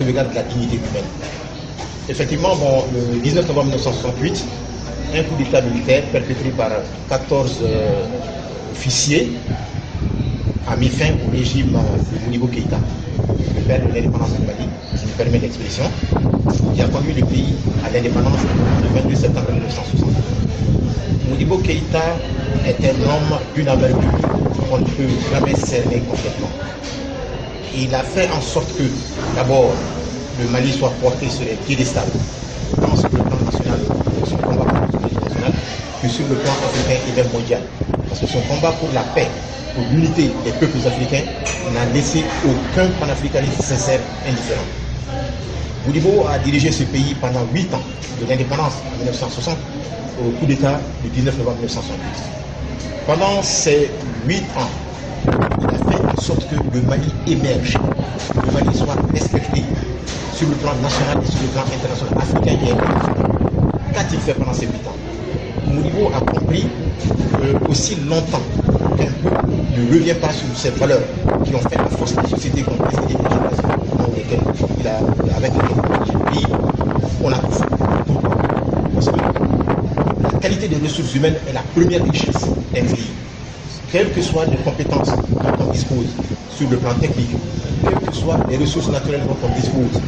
sauvegarde de la dignité humaine. Effectivement, bon, le 19 novembre 1968, un coup d'État militaire perpétré par 14 officiers a mis fin au régime de Modibo Keïta, le père de l'indépendance du Mali, si me permet l'expression, qui a conduit le pays à l'indépendance le 22 septembre 1960. Modibo Keïta est un homme d'une envergure qu'on ne peut jamais cerner complètement. Il a fait en sorte que, d'abord, le Mali soit porté sur les piédestals, tant sur le plan national, son combat pour l'unité nationale, que sur le plan africain et même mondial. Parce que son combat pour la paix, pour l'unité des peuples africains, n'a laissé aucun panafricaniste sincère indifférent. Modibo a dirigé ce pays pendant 8 ans, de l'indépendance en 1960 au coup d'État du 19 novembre 1968. Pendant ces 8 ans, il a fait en sorte que le Mali émerge, que le Mali soit respecté sur le plan national et sur le plan international, africain et international. Qu'a-t-il fait pendant ces 8 ans? Modibo a compris que aussi longtemps qu'un peuple ne revient pas sur ces valeurs qui ont fait la force de la société qu'on présidé avec lesquelles pays, on a tout fait. Pourquoi? Parce que la qualité des ressources humaines est la première richesse d'un pays. Quelles que soient les compétences dont on dispose sur le plan technique, quelles que soient les ressources naturelles dont on dispose,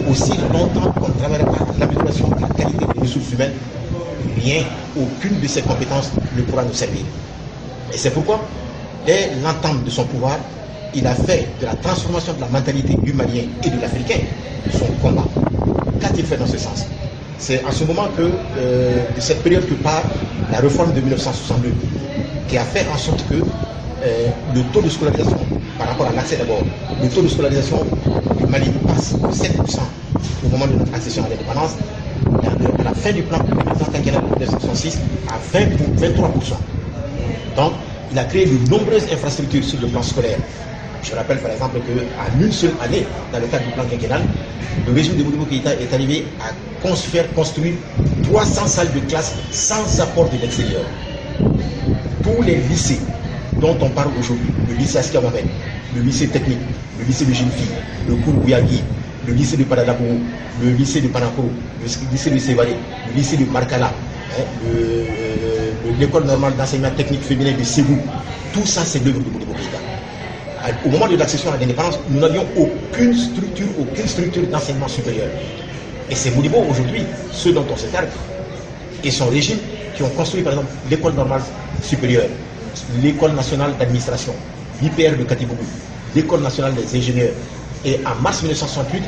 aussi longtemps qu'on ne travaillera pas à l'amélioration de la qualité des ressources humaines, rien, aucune de ces compétences ne pourra nous servir. Et c'est pourquoi, dès l'entame de son pouvoir, il a fait de la transformation de la mentalité du Malien et de l'Africain son combat. Qu'a-t-il fait dans ce sens? C'est en ce moment que, de cette période que part la réforme de 1962, qui a fait en sorte que le taux de scolarisation, par rapport à l'accès d'abord, le taux de scolarisation du Mali passe de 7% au moment de notre accession à l'indépendance, à la fin du plan quinquennal de 1966 à 23%. Donc, il a créé de nombreuses infrastructures sur le plan scolaire. Je rappelle par exemple qu'en une seule année, dans le cadre du plan quinquennal, le régime de Modibo Keïta est arrivé à faire construire 300 salles de classe sans apport de l'extérieur. Tous les lycées dont on parle aujourd'hui, le lycée Askia Mohamed, le lycée technique, le lycée de jeunes filles, le cours Bouyagui, le lycée de Padadabou, le lycée de Panako, le lycée de Sévaré, le lycée de Markala, l'école normale d'enseignement technique féminin de Ségou, tout ça c'est l'œuvre de Modibo Keïta. Au moment de l'accession à l'indépendance, nous n'avions aucune structure d'enseignement supérieur. Et c'est Modibo aujourd'hui, ceux dont on s'écarte, et son régime, qui ont construit par exemple l'école normale supérieure, l'école nationale d'administration, l'IPR de Katibougou, l'école nationale des ingénieurs. Et en mars 1968,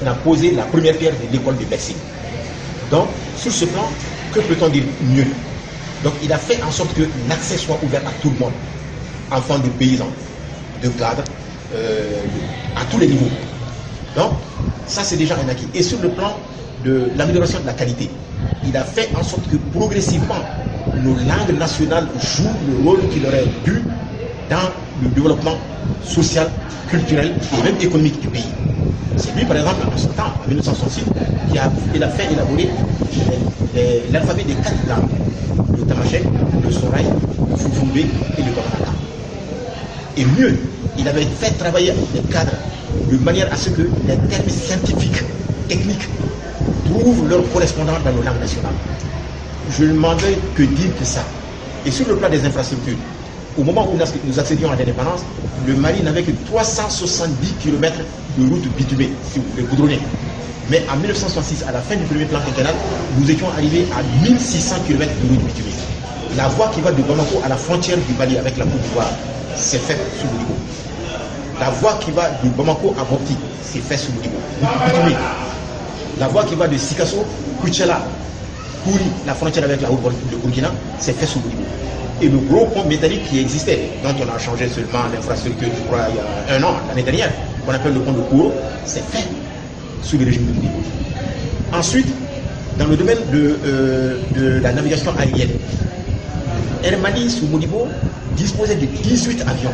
on a posé la première pierre de l'école de médecine. Donc, sur ce plan, que peut-on dire mieux? Donc, il a fait en sorte que l'accès soit ouvert à tout le monde, enfants de paysans, de cadres, à tous les niveaux. Donc, ça c'est déjà un acquis. Et sur le plan de l'amélioration de la qualité, il a fait en sorte que progressivement, nos langues nationales jouent le rôle qu'il aurait dû dans le développement social, culturel et même économique du pays. C'est lui, par exemple, en son temps, en 1966, qui a fait élaborer l'alphabet des 4 langues, le tamashek, le soraï, le fufumbe et le bamanaka. Et mieux, il avait fait travailler les cadres de manière à ce que les termes scientifiques, techniques, trouvent leur correspondant dans nos langues nationales. Je ne m'en vais que dire que ça. Et sur le plan des infrastructures, au moment où nous accédions à l'indépendance, le Mali n'avait que 370 km de routes bitumées, si vous voulez, goudronnées. Mais en 1966, à la fin du premier plan quinquennal, nous étions arrivés à 1600 km de routes bitumées. La voie qui va de Bamako à la frontière du Mali avec la Côte d'Ivoire, c'est fait sous Modibo. La voie qui va de Bamako à Bopti, c'est fait sous Modibo. La voie qui va de Sikasso, Kuchela, Kouri, la frontière avec la Haute de Burkina, c'est fait sous Modibo. Et le gros pont métallique qui existait, dont on a changé seulement l'infrastructure, je crois, il y a un an, l'année dernière, qu'on appelle le pont de Kouro, c'est fait sous le régime de Modibo. Ensuite, dans le domaine de la navigation aérienne, Air Mali sous Modibo disposait de 18 avions.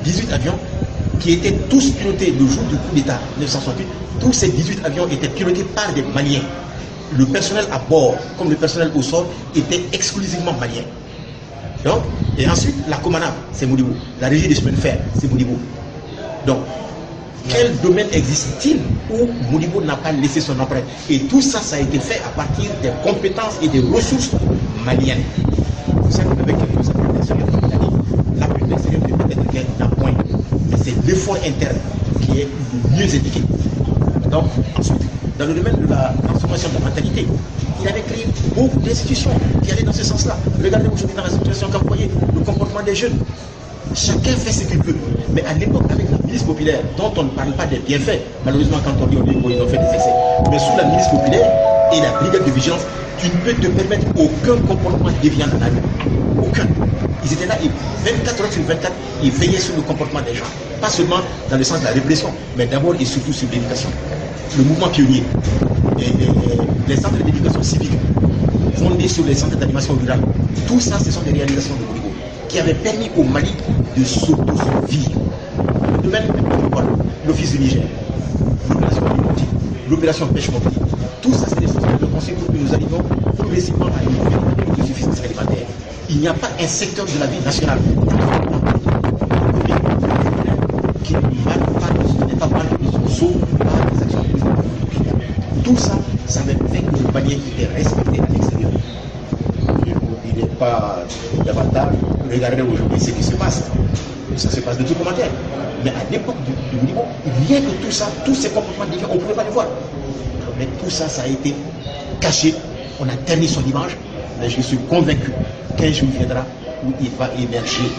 18 avions qui étaient tous pilotés le jour du coup d'État 1968. Tous ces 18 avions étaient pilotés par des Maliens. Le personnel à bord, comme le personnel au sol, était exclusivement malien. Donc, et ensuite, la Comana, c'est Modibo. La régie des chemins de fer, c'est Modibo. Donc, Quel domaine existe-t-il où Modibo n'a pas laissé son empreinte? Et tout ça, ça a été fait à partir des compétences et des ressources maliennes. Vous savez, avec quelques années d'extérieur, la plus d'extérieur peut-être d'un point, mais c'est l'effort interne qui est le mieux indiqué. Donc, ensuite, dans le domaine de la transformation de la mentalité, il avait créé beaucoup d'institutions qui allaient dans ce sens-là. Regardez aujourd'hui dans la situation qu'a employée, le comportement des jeunes. Chacun fait ce qu'il peut. Mais à l'époque, avec la milice populaire, dont on ne parle pas des bienfaits, malheureusement, quand on dit qu'ils ont fait des excès. Mais sous la milice populaire et la brigade de vigilance, tu ne peux te permettre aucun comportement déviant dans la rue. Aucun. Ils étaient là, et 24 heures sur 24, ils veillaient sur le comportement des gens. Pas seulement dans le sens de la répression, mais d'abord et surtout sur l'éducation. Le mouvement pionnier, les centres d'éducation civique, fondés sur les centres d'animation rurale, tout ça, ce sont des réalisations de Modibo qui avaient permis au Mali de s'auto-survivre. Le domaine l'Office du Niger, l'opération Limouti, l'opération Pêche-Montée, tout ça, c'est des choses de conseil pour que nous arrivions progressivement à une autosuffisance alimentaire. Il n'y a pas un secteur de la vie nationale qui n'est pas mal sauf par les actions de tout ça, ça veut fait que le Malien était respecté à l'extérieur. Il n'est pas davantage. Regardez aujourd'hui ce qui se passe. Ça se passe de tout commentaire. Mais à l'époque du Modibo, rien que tout ça, tous ces comportements différents, on ne pouvait pas les voir. Mais tout ça, ça a été caché. On a terni son image. Mais je suis convaincu qu'un jour viendra où il va émerger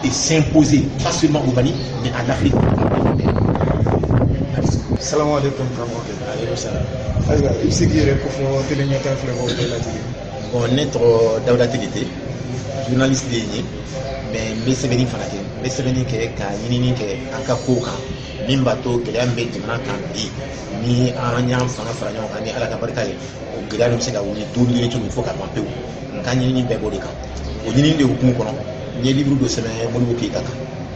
et s'imposer, pas seulement au Mali, mais en Afrique. Salam alaikum. Bon, notre Daouda Télété, journaliste désigné, mais Mbessebeni Fanaké, Mbessebeni qui est Kanini qui est Akakoka, Mimbato, qui est un bête de Nakandi, ni Anyam Fanafranion, Kani Alakabarkaye, au Gradum Sega, où il tourne les choses, il faut qu'à Pampeu, Kanini Bebolika, au Nini de Hukumono, ni livre de semaine, Mounou Kitaka,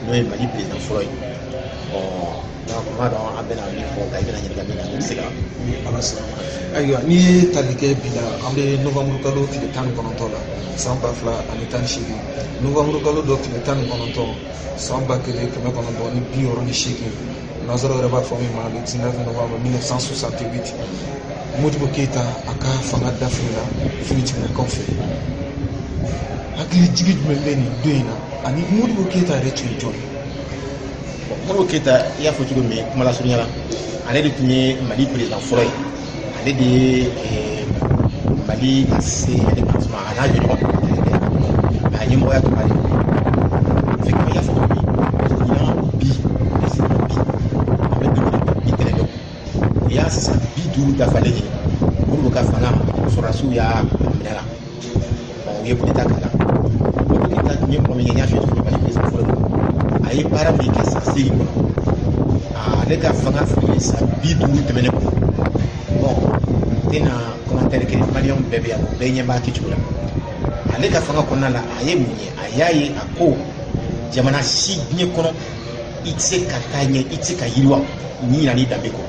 nous est Mali président Freud. Ayiwa n'i ye tali kɛ bi la an bɛ novembre kalo tile 19 la san 2018 novembre kalo dɔ tile 19 san 1968 nanzaraw yɛrɛ b'a fɔ min ma le 19 novembre 1968 Modibo Keyita a ka fanga dafirila finitigilakaw fɛ hakili jigi jumɛn bɛ nin don in na ani Modibo Keyita yɛrɛ tun ye jɔn ye? Modibo Keyita i y'a fɔ cogo min kuma la surunya la ale de tun ye Mali président fɔlɔ ye ale de ye Mali lase ale ma suma a n'a ɲɔgɔn a ɲɛmɔgɔya tun b'ale fɛn i y'a fɔ cogo min ɲinan bi président bi an bɛ dumuni bi tɛnɛ dɔn i y'a sisan 50 dafalen ye Modibo ka fanga sɔrɔdasiw y'a minɛ la u ye coup d'état k'a la Modibo Keyita tun ye mɔgɔ min ye n y'a f'i ye cogo min Mali président fɔlɔ don a ye baara min kɛ san 8 kɔnɔ ale ka fanga fili san 50 tɛmɛnen kɔnɔ bon n tɛna commentaire kɛ maliyɛnw bɛɛ bɛ yan bɛɛ ɲɛ b'a kɛcogo la ale ka fanga kɔnɔna la a ye mun ye a y'a ye a ko jamana si diɲɛ kɔnɔ i tɛ se ka taa ɲɛ i tɛ se ka yiriwa n'i ɲinɛ n'i danbe kɔ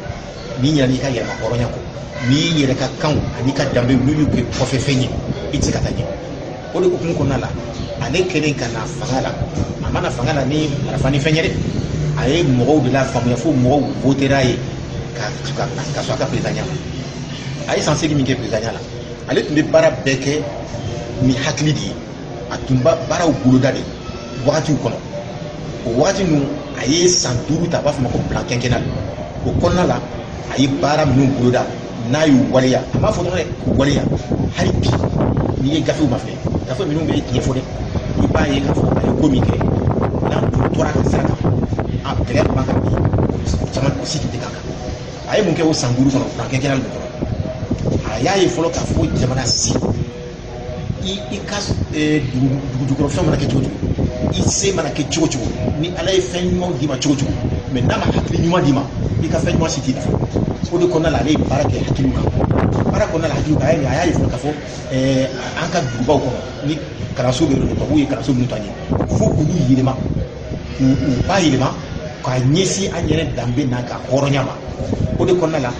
n'i ɲinɛ n'i ka yɛlɛma hɔrɔnya kɔ n'i yɛrɛ ka kanw ani ka danbe n'olu kɛ kɔfɛ fɛn ye i tɛ se ka taa ɲɛ o de hukumu kɔnɔna la ale kɛlen ka na fanga la a mana fanga la ni marifa ni fɛn ye dɛ a ye mɔgɔw de la faamuya fo mɔgɔw votera ye ka sɔrɔ a ka président ɲa a ye san 8 min kɛ président ɲa la ale tun bɛ baara bɛɛ kɛ ni hakili de ye a tun b'a baaraw boloda de wagatiw kɔnɔ o wagati ninnu a ye san 5 ta a b'a fɔ ma ko plan quinquennal o kɔnɔna la a ye baara minnu boloda n'a y'u waleya a m'a fɔ dɔrɔn dɛ k'u waleya hali bi n'i ye gafew ma filɛ gafe minnu bɛ tiɲɛ fɔ dɛ i b'a ye k'a fɔ a ye ko min kɛ n'an tun tora ka sira kan gɛlɛya tun b'a kan bi caman si tun tɛ k'a kan a ye mun kɛ o san 5 kɔnɔ plan quinquennal min kɔnɔ a y'a ye fɔlɔ k'a fɔ jamana si i ka dugujukɔrɔfɛn mana kɛ cogo cogo i se mana kɛ cogo cogo ni ala ye fɛn ɲumanw d'i ma cogo cogo mɛ n'a ma hakili ɲuman d'i ma i ka fɛn ɲuman si t'i nafa o de kɔnɔna la ale ye baara kɛ hakiliw kan baara kɔnɔna la hakiliw kan a y'a ye fɔlɔ k'a fɔ an ka dugubaw kɔnɔ ni kalanso bɛ yen tubabuw ye kalanso minnu ta ɲɛ fo k'olu yɛlɛma k'u ba yɛlɛma k'a ɲɛsin an yɛrɛ danbe n'a ka hɔrɔnya ma o de kɔnɔna la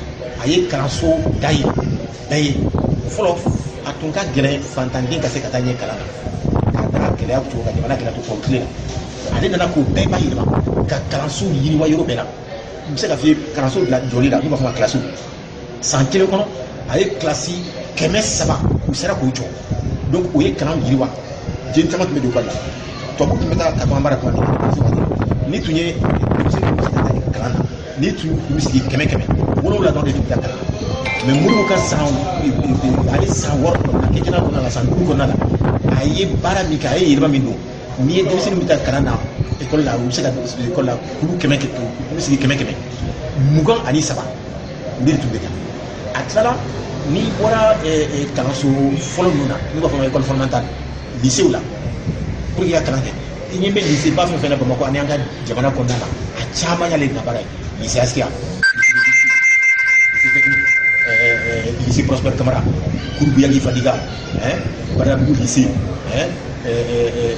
a ye kalanso dayɛlɛ fɔlɔ a tun ka gɛlɛn fantanden ka se ka taa ɲɛ kalan na k'a da gɛlɛya cogo ka jamana gɛlɛya to kɔrɔ tile la ale nana k'o bɛɛ ba yɛlɛma ka kalanso yiriwa yɔrɔ bɛɛ la se ka fi kalanso bila joli la n'u b'a fɔ ma kilasi san kelen kɔnɔ a ye kilasi 300 u sera k'o jɔ donc o ye kalan yiriwa jeli caman tun bɛ don ekɔli la tubabu tun bɛ taa ka bɔ an bara tuma min ni tun ye denmisɛnnin tun bɛ se ka taa kalan na ni tun bɛ sigi 100 wolonwula dɔrɔn de tun bɛ taa kalan mais Modibo ka san a ye san 6 kɔnɔna kɛnɛya kɔnɔna la san 5 kɔnɔna la a ye baara min kɛ a ye yɛlɛma min don n'i ye denmisɛnnin bɛ taa kalan na ekɔli la u bɛ se ka ekɔli la kulu 100 u bɛ sigi 100 23 o de tun bɛ kɛ a tilala n'i bɔra kalanso fɔlɔ ninnu na n'u b'a fɔ ma école fondamentale lycée la pour que i ka kalan kɛ i ɲɛ bɛ lycée ba fɛn fɛn na Bamakɔ ani an ka jamana kɔnɔna la a caman y'ale ka baara ye lycée Askia lycée technique lycée Prosper Camara Kouroubouya Fadiga Badabougou lycée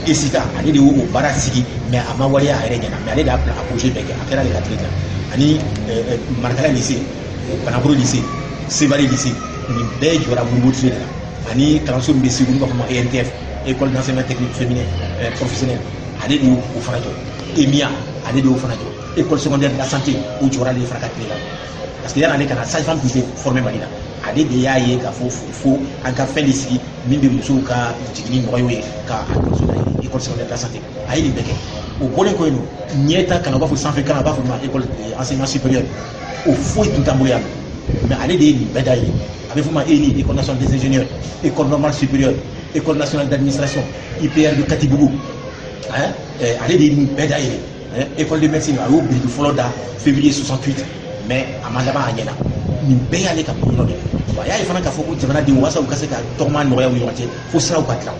Esita ale de y'o baara sigi mais a ma waleya a yɛrɛ ɲɛna mais ale de y'a projet bɛɛ kɛ a kɛra ale ka tile kan ani Marakala lycée Banakoro lycée Sevare lycée nin bɛɛ jɔra Modibo Ture de la ani kalanso min bɛ Segu n'u b'a fɔ ma ENTF école d'enseignement technique féminin professionnel ale de y'o fana jɔ EMIA ale de y'o fana jɔ école secondaire de la santé o jɔra ale fana ka tile la parce que yan'ale kana sage-femme tun tɛ formé Mali la ale de y'a ye k'a fɔ an ka fɛn de sigi min bɛ musow ka jiginni nɔgɔya ye ka école secondaire de la santé a ye nin bɛɛ kɛ o bɔlen kɔ yen nɔ ɲɛta kana u b'a fɔ sanfɛ kalan a b'a fɔ ma école enseignement supérieur o foyi tun t'an bolo yan mais ale de ye nin bɛɛ da ye a bɛ fɔ ma ENI école nationale des ingénieurs école normale supérieure école nationale d'administration IPR de Katibougou ale de ye nin bɛɛ da ye école de médecine a y'o biriki fɔlɔ da février 68 mais a ma laban a ɲɛna nin bɛɛ y'ale ka kɔlɔlɔ de ye wa a y'a ye fana k'a fɔ ko jamanadenw walasa u ka se ka tɔgɔma nɔgɔya u ni ɲɔgɔn cɛ fo siraw ka dilan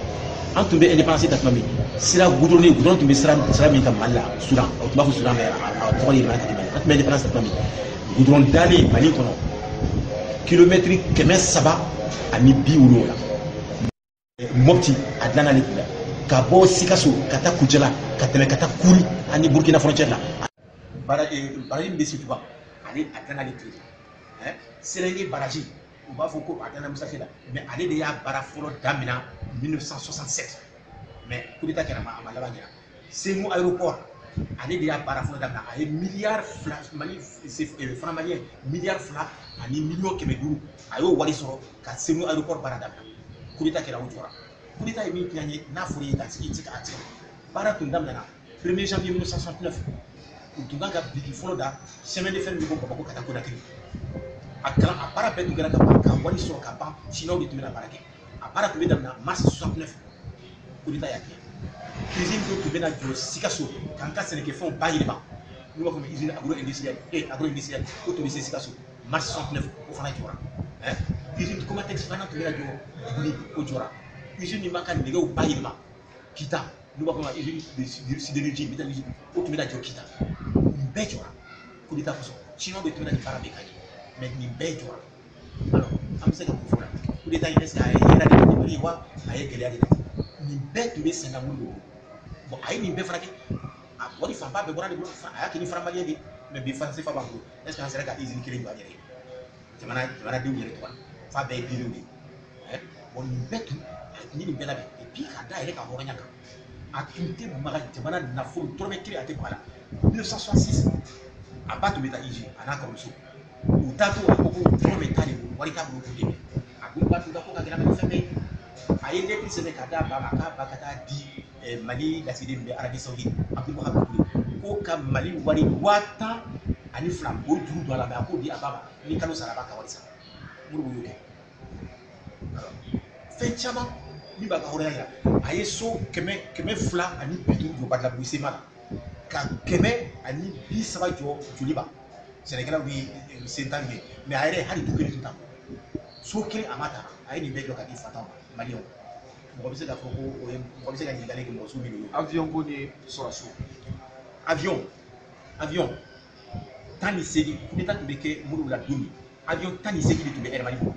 an tun bɛ indépendance ta tuma min sira goudronné tun bɛ sira min ka Mali la Soudan o tun b'a fɔ Soudan mais a tɔgɔ de yɛlɛmana ka di Mali an tun bɛ indépendance ta tuma min goudron dalen Mali kɔnɔ kilomètre 300 ani 70 la Mopti a dilan n'ale tun bɛ ka bɔ Sikaso ka taa Kucala ka tɛmɛ ka taa Kuri ani Burkina frontière la baraji min bɛ Situba ale a dilan n'ale tun bɛ Selenge baraji u b'a fɔ ko a dilanna Musa Keyita mais ale de y'a baara fɔlɔ daminɛ 1967 mais coup d'état kɛra a ma laban ɲɛna Segu aéroport ale de y'a baara fɔlɔ daminɛ a ye miliyari 2 Mali franc malien miliyari 2 ani miliyɔn 500 a y'o wari sɔrɔ ka Segu aéroport baara daminɛ coup d'état kɛra o jɔra coup d'état ye min kɛ an ye n'a fɔra ye k'a tigi tɛ se k'a tigɛ baara tun daminɛna 1er janvier 1969 u tun kan ka biriki fɔlɔ da chemin de fer min bɛ bɔ Bamako ka taa Conakry a baara bɛɛ tun kɛra ka ban ka wari sɔrɔ ka ban Chinois de tun bɛna baara kɛ a baara tun bɛ daminɛ mars 69 coup d'état y'a kɛ usine dɔ tun bɛna jɔ Sikaso k'an ka sɛnɛkɛfɛnw bayɛlɛma n'u b'a fɔ ma usine agro-industrielle o tun bɛ se Sikaso mars 69 o fana jɔra usine Comatex fana tun bɛna jɔ Buguni o jɔra usine min b'a ka nɛgɛw bayɛlɛma Kita n'u b'a fɔ ma usine de sidérurgie métallurgie o tun bɛna jɔ Kita nin bɛɛ jɔra coup d'état kosɔn Chinois de tun bɛna nin baara bɛɛ kɛ mais nin bɛɛ jɔra alors an bɛ se ka mun fɔ la coup d'état in est-ce que a ye hɛrɛ de kɛ Mali wa a ye gɛlɛya de kɛ nin bɛɛ tun bɛ sen na mun don bon a ye nin bɛɛ fana kɛ a wari fanba bɛɛ bɔra de bolo a y'a kɛ ni franc malien de mais bi franc CFA b'an bolo est-ce que an sera ka usine kelen jɔ an yɛrɛ ye jamanadenw yɛrɛ tɔgɔ f'a bɛɛ ye biliw de ye bon nin bɛɛ tun ni nin bɛɛ labɛn et puis k'a da yɛrɛ ka hɔrɔnya kan a tun tɛ maga jamana nafolo dɔrɔmɛ kelen a tɛ bɔ a la 1966 a ba tun bɛ taa Iji a n'a kɔrɔmuso u taatɔ a ko ko dɔrɔmɛ t'a de bolo wari t'a bolo k'u dɛmɛ a ko ba tun ka ko ka gɛlɛn ni fɛn bɛɛ ye a ye lettre sɛbɛn ka d'a ba ma k'a ba ka taa di Mali lasigiden min bɛ Arabie Saoudite Abdul Wahab ko ka Mali wari 10 ani 2 o juru don a la mais a k'o di a ba ma ni kalo sara a b'a ka wari sara Modibo y'o kɛ fɛn caman min b'a ka hɔrɔnya jira a ye so 200 ani 50 jɔ Badalabugu Sema la ka 130 jɔ Joliba sɛnɛkɛlaw ni sen tan ye mais a yɛrɛ hali du kelen tun t'a bolo so kelen a ma ta a ye nin bɛɛ jɔ ka di fatanw ma maliyɛnw mɔgɔ bɛ se k'a fɔ ko mɔgɔ bɛ se ka ɲininkali kɛ mɔgɔ sugu min don avion ko ni sɔrɔso avion 18 coup d'état tun bɛ kɛ Modibo la don min avion 18 de tun bɛ Air Mali bolo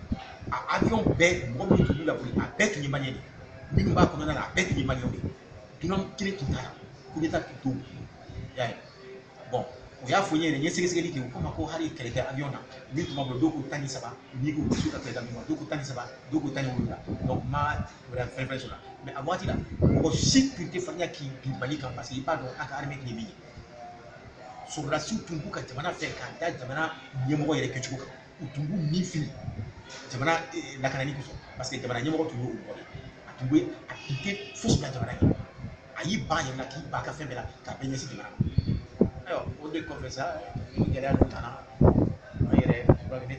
a avion bɛɛ mɔgɔ minnu tun b'u la boli a bɛɛ tun ye maliyɛn de minnu b'a kɔnɔna la a bɛɛ tun ye maliyɛnw de dunan kelen tun t'a la coup d'état tun t'o y'a ye bon o y'a fɔ n ye yɛrɛ n ye sɛgɛsɛgɛli kɛ u ko ma ko hali kɛlɛ tɛ avion na min tun b'a bolo dɔw ko 13 n'i ko su ka kɛlɛ daminɛ dɔw ko 13 dɔw ko 17 donc ma fɛn fɛn sɔrɔ la mais a waati la mɔgɔ si tun tɛ farinya k'i bin Mali kan parce que i b'a dɔn a ka armée tun ye min ye sɔrɔdasiw tun b'u ka jamana fɛ k'a da jamana ɲɛmɔgɔ yɛrɛ kɛcogo kan u tun b'u min fili jamana lakanani kosɔn parce que jamana ɲɛmɔgɔ tun y'o mɔgɔ de a tun bɛ a tun tɛ fosi la jamana ɲɛ a y'i ban yɛrɛ la k'i ban ka fɛn bɛɛ la k'a bɛɛ ɲɛsin jamana ma ayiwa o de kɔfɛ sa ni gɛlɛya dɔ nana an yɛrɛ furakɛli